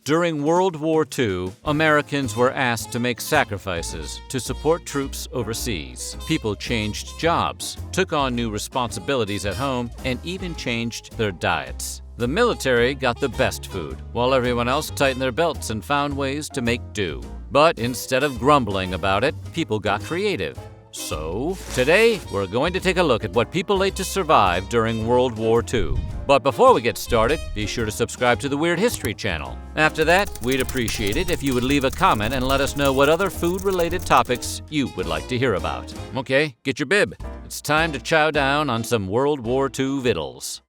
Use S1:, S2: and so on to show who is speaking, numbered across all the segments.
S1: During World War II, Americans were asked to make sacrifices to support troops overseas. People changed jobs, took on new responsibilities at home, and even changed their diets. The military got the best food, while everyone else tightened their belts and found ways to make do. But instead of grumbling about it, people got creative. So, today, we're going to take a look at what people ate to survive during World War II. But before we get started, be sure to subscribe to the Weird History channel. After that, we'd appreciate it if you would leave a comment and let us know what other food-related topics you would like to hear about. Okay, get your bib. It's time to chow down on some World War II victuals.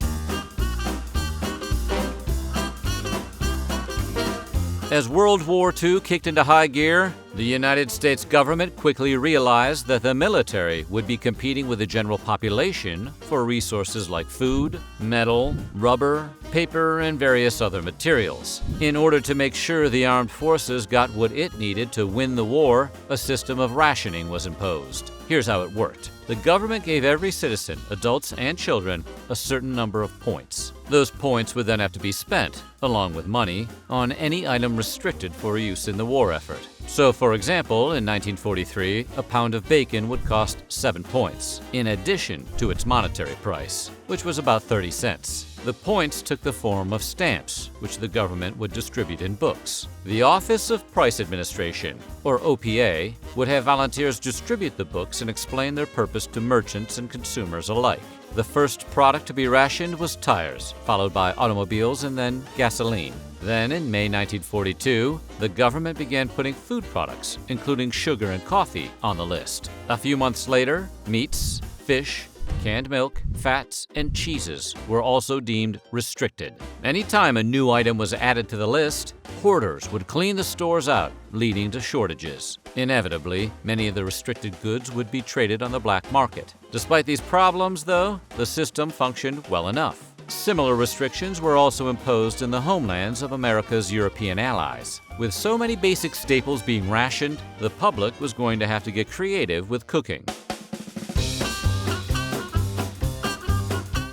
S1: As World War II kicked into high gear, the United States government quickly realized that the military would be competing with the general population for resources like food, metal, rubber, paper, and various other materials. In order to make sure the armed forces got what it needed to win the war, a system of rationing was imposed. Here's how it worked. The government gave every citizen, adults and children, a certain number of points. Those points would then have to be spent, along with money, on any item restricted for use in the war effort. So, for example, in 1943, a pound of bacon would cost 7 points, in addition to its monetary price, which was about 30 cents. The points took the form of stamps, which the government would distribute in books. The Office of Price Administration, or OPA, would have volunteers distribute the books and explain their purpose to merchants and consumers alike. The first product to be rationed was tires, followed by automobiles and then gasoline. Then, in May 1942, the government began putting food products, including sugar and coffee, on the list. A few months later, meats, fish, canned milk, fats, and cheeses were also deemed restricted. Anytime a new item was added to the list, hoarders would clean the stores out, leading to shortages. Inevitably, many of the restricted goods would be traded on the black market. Despite these problems, though, the system functioned well enough. Similar restrictions were also imposed in the homelands of America's European allies. With so many basic staples being rationed, the public was going to have to get creative with cooking.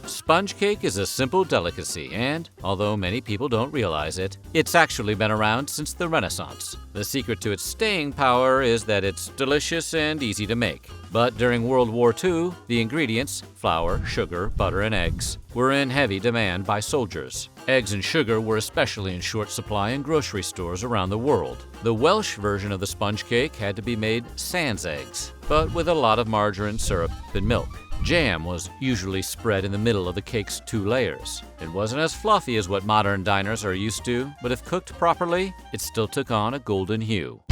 S1: Sponge cake is a simple delicacy and, although many people don't realize it, it's actually been around since the Renaissance. The secret to its staying power is that it's delicious and easy to make. But during World War II, the ingredients, flour, sugar, butter, and eggs, were in heavy demand by soldiers. Eggs and sugar were especially in short supply in grocery stores around the world. The Welsh version of the sponge cake had to be made sans eggs, but with a lot of margarine, syrup, and milk. Jam was usually spread in the middle of the cake's 2 layers. It wasn't as fluffy as what modern diners are used to, but if cooked properly, it still took on a golden hue.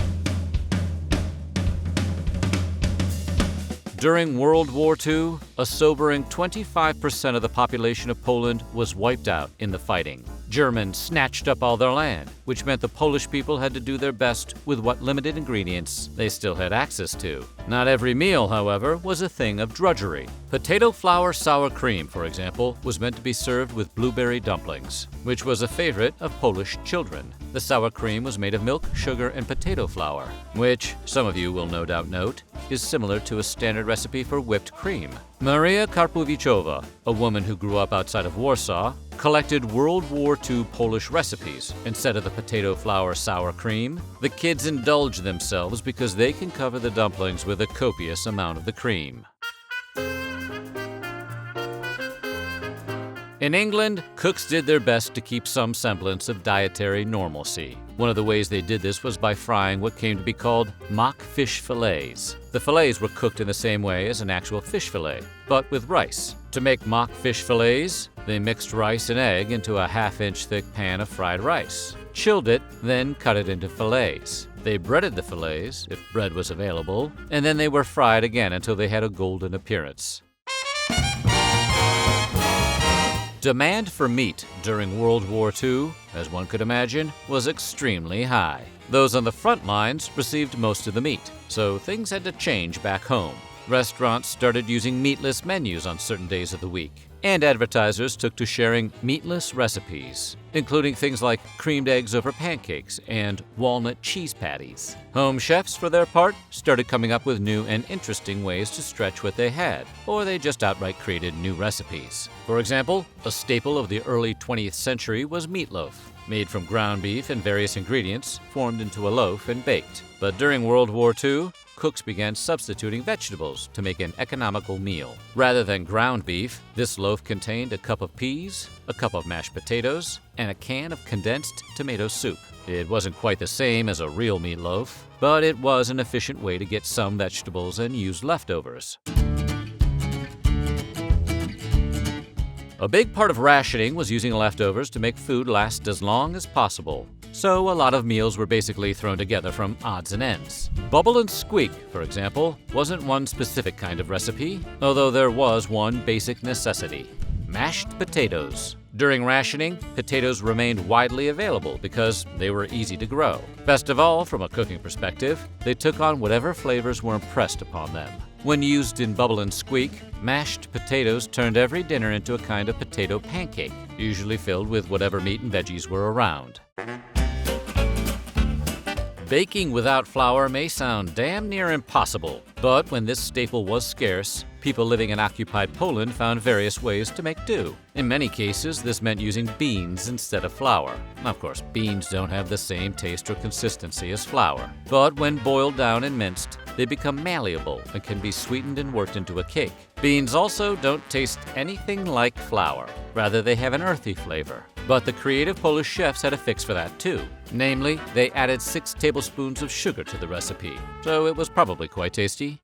S1: During World War II, a sobering 25% of the population of Poland was wiped out in the fighting. Germans snatched up all their land, which meant the Polish people had to do their best with what limited ingredients they still had access to. Not every meal, however, was a thing of drudgery. Potato flour sour cream, for example, was meant to be served with blueberry dumplings, which was a favorite of Polish children. The sour cream was made of milk, sugar, and potato flour, which, some of you will no doubt note, is similar to a standard recipe for whipped cream. Maria Karpowiczova, a woman who grew up outside of Warsaw, collected World War II Polish recipes. Instead of the potato flour sour cream, the kids indulge themselves because they can cover the dumplings with a copious amount of the cream. In England, cooks did their best to keep some semblance of dietary normalcy. One of the ways they did this was by frying what came to be called mock fish fillets. The fillets were cooked in the same way as an actual fish fillet, but with rice. To make mock fish fillets, they mixed rice and egg into a half-inch thick pan of fried rice, chilled it, then cut it into fillets. They breaded the fillets, if bread was available, and then they were fried again until they had a golden appearance. Demand for meat during World War II, as one could imagine, was extremely high. Those on the front lines received most of the meat, so things had to change back home. Restaurants started using meatless menus on certain days of the week, and advertisers took to sharing meatless recipes, including things like creamed eggs over pancakes and walnut cheese patties. Home chefs, for their part, started coming up with new and interesting ways to stretch what they had, or they just outright created new recipes. For example, a staple of the early 20th century was meatloaf. made from ground beef and various ingredients, formed into a loaf and baked. But during World War II, cooks began substituting vegetables to make an economical meal. Rather than ground beef, this loaf contained a cup of peas, a cup of mashed potatoes, and a can of condensed tomato soup. It wasn't quite the same as a real meatloaf, but it was an efficient way to get some vegetables and use leftovers. A big part of rationing was using leftovers to make food last as long as possible. So a lot of meals were basically thrown together from odds and ends. Bubble and squeak, for example, wasn't one specific kind of recipe, although there was one basic necessity: mashed potatoes. During rationing, potatoes remained widely available because they were easy to grow. Best of all, from a cooking perspective, they took on whatever flavors were impressed upon them. When used in Bubble and Squeak, mashed potatoes turned every dinner into a kind of potato pancake, usually filled with whatever meat and veggies were around. Baking without flour may sound damn near impossible, but when this staple was scarce, people living in occupied Poland found various ways to make do. In many cases, this meant using beans instead of flour. Of course, beans don't have the same taste or consistency as flour, but when boiled down and minced, they become malleable and can be sweetened and worked into a cake. Beans also don't taste anything like flour. Rather, they have an earthy flavor. But the creative Polish chefs had a fix for that too. Namely, they added 6 tablespoons of sugar to the recipe, so it was probably quite tasty.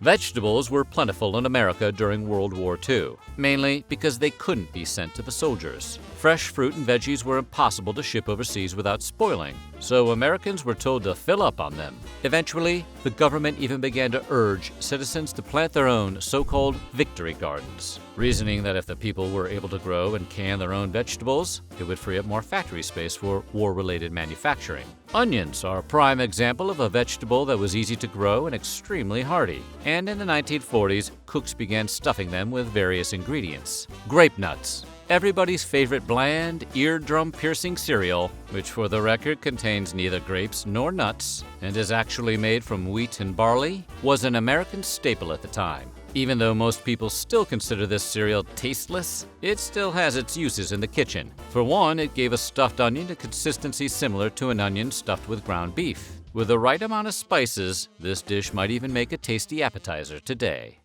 S1: Vegetables were plentiful in America during World War II, mainly because they couldn't be sent to the soldiers. Fresh fruit and veggies were impossible to ship overseas without spoiling, so Americans were told to fill up on them. Eventually, the government even began to urge citizens to plant their own so-called victory gardens, reasoning that if the people were able to grow and can their own vegetables, it would free up more factory space for war-related manufacturing. Onions are a prime example of a vegetable that was easy to grow and extremely hardy. And in the 1940s, cooks began stuffing them with various ingredients. Grape nuts, everybody's favorite bland, eardrum-piercing cereal, which for the record contains neither grapes nor nuts and is actually made from wheat and barley, was an American staple at the time. Even though most people still consider this cereal tasteless, it still has its uses in the kitchen. For one, it gave a stuffed onion a consistency similar to an onion stuffed with ground beef. With the right amount of spices, this dish might even make a tasty appetizer today.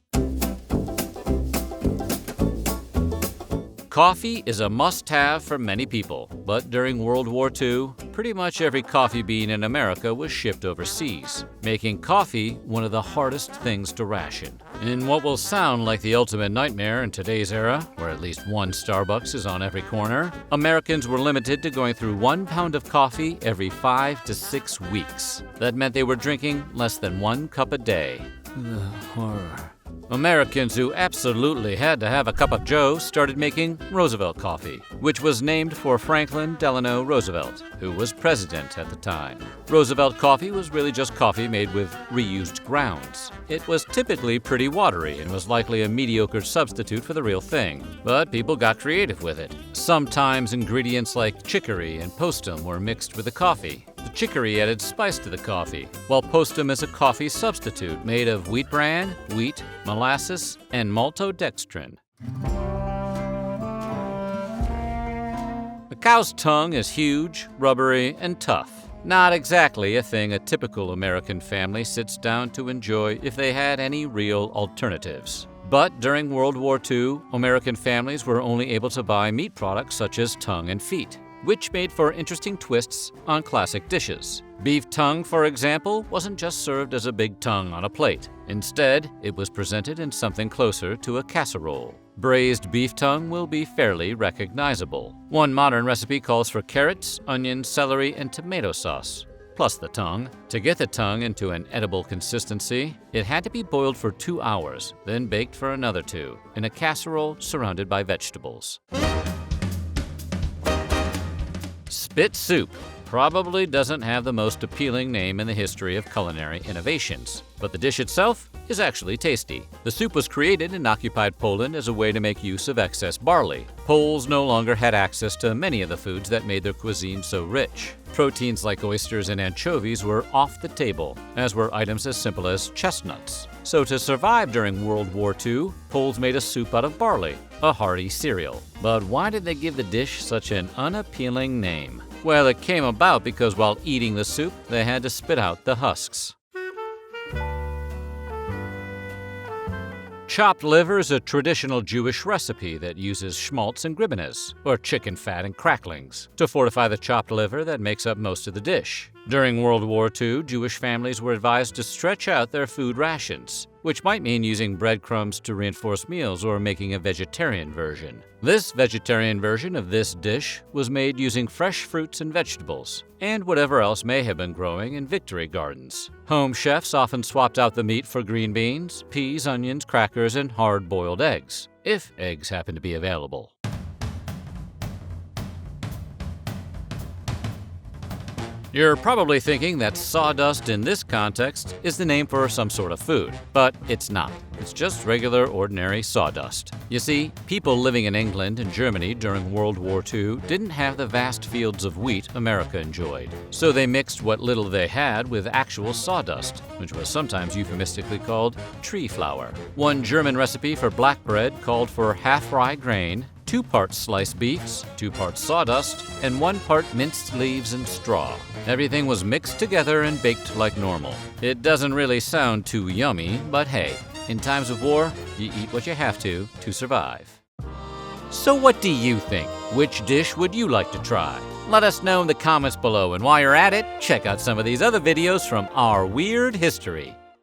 S1: Coffee is a must-have for many people, but during World War II, pretty much every coffee bean in America was shipped overseas, making coffee one of the hardest things to ration. In what will sound like the ultimate nightmare in today's era, where at least one Starbucks is on every corner, Americans were limited to going through 1 pound of coffee every 5 to 6 weeks. That meant they were drinking less than 1 cup a day. The horror. Americans who absolutely had to have a cup of joe started making Roosevelt coffee, which was named for Franklin Delano Roosevelt, who was president at the time. Roosevelt coffee was really just coffee made with reused grounds. It was typically pretty watery and was likely a mediocre substitute for the real thing, but people got creative with it. Sometimes ingredients like chicory and postum were mixed with the coffee. The chicory added spice to the coffee, while postum is a coffee substitute made of wheat bran, wheat, molasses, and maltodextrin. A cow's tongue is huge, rubbery, and tough. Not exactly a thing a typical American family sits down to enjoy if they had any real alternatives. But during World War II, American families were only able to buy meat products such as tongue and feet, which made for interesting twists on classic dishes. Beef tongue, for example, wasn't just served as a big tongue on a plate. Instead, it was presented in something closer to a casserole. Braised beef tongue will be fairly recognizable. One modern recipe calls for carrots, onions, celery, and tomato sauce, plus the tongue. To get the tongue into an edible consistency, it had to be boiled for 2 hours, then baked for another 2, in a casserole surrounded by vegetables. Spit soup probably doesn't have the most appealing name in the history of culinary innovations, but the dish itself is actually tasty. The soup was created in occupied Poland as a way to make use of excess barley. Poles no longer had access to many of the foods that made their cuisine so rich. Proteins like oysters and anchovies were off the table, as were items as simple as chestnuts. So to survive during World War II, Poles made a soup out of barley, a hearty cereal. But why did they give the dish such an unappealing name? Well, it came about because while eating the soup, they had to spit out the husks. Chopped liver is a traditional Jewish recipe that uses schmaltz and gribenes, or chicken fat and cracklings, to fortify the chopped liver that makes up most of the dish. During World War II, Jewish families were advised to stretch out their food rations, which might mean using breadcrumbs to reinforce meals or making a vegetarian version. This vegetarian version of this dish was made using fresh fruits and vegetables, and whatever else may have been growing in victory gardens. Home chefs often swapped out the meat for green beans, peas, onions, crackers, and hard-boiled eggs, if eggs happened to be available. You're probably thinking that sawdust in this context is the name for some sort of food, but it's not. It's just regular, ordinary sawdust. You see, people living in England and Germany during World War II didn't have the vast fields of wheat America enjoyed, so they mixed what little they had with actual sawdust, which was sometimes euphemistically called tree flour. One German recipe for black bread called for half rye grain, 2 parts sliced beefs, 2 parts sawdust, and 1 part minced leaves and straw. Everything was mixed together and baked like normal. It doesn't really sound too yummy, but hey, in times of war, you eat what you have to survive. So what do you think? Which dish would you like to try? Let us know in the comments below, and while you're at it, check out some of these other videos from our weird history.